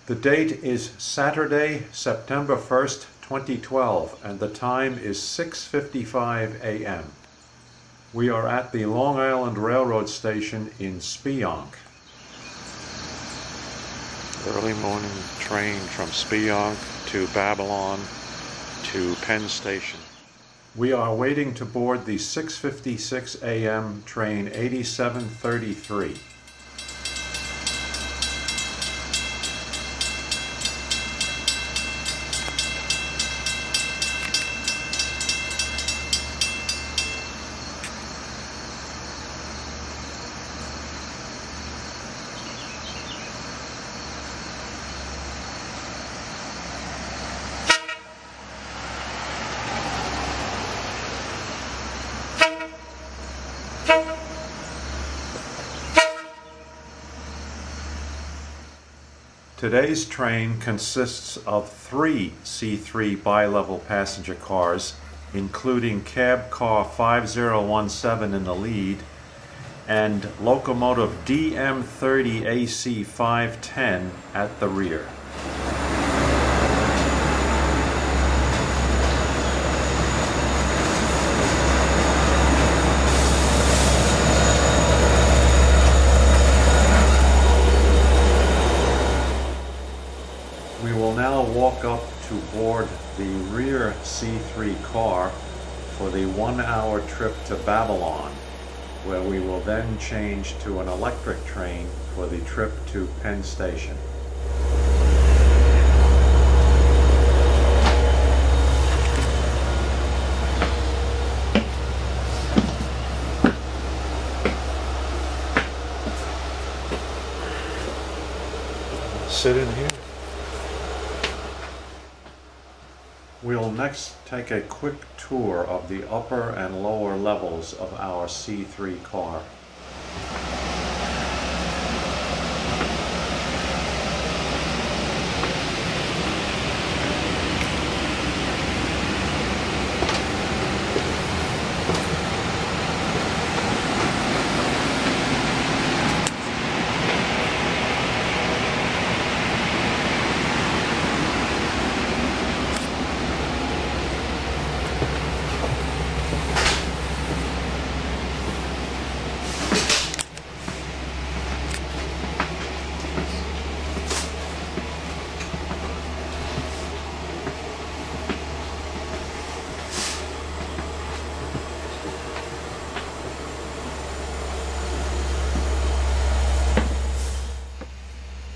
The date is Saturday, September 1st, 2012, and the time is 6:55 a.m. We are at the Long Island Railroad Station in Speonk. Early morning train from Speonk to Babylon to Penn Station. We are waiting to board the 6:56 a.m. train 8733. Today's train consists of 3 C3 bi-level passenger cars, including cab car 5017 in the lead and locomotive DM30AC 510 at the rear. We will now walk up to board the rear C3 car for the 1-hour trip to Babylon, where we will then change to an electric train for the trip to Penn Station. Sit in here. We'll next take a quick tour of the upper and lower levels of our C3 car.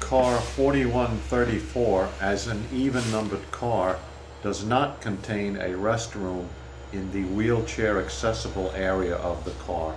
Car 4134, as an even-numbered car, does not contain a restroom in the wheelchair accessible area of the car.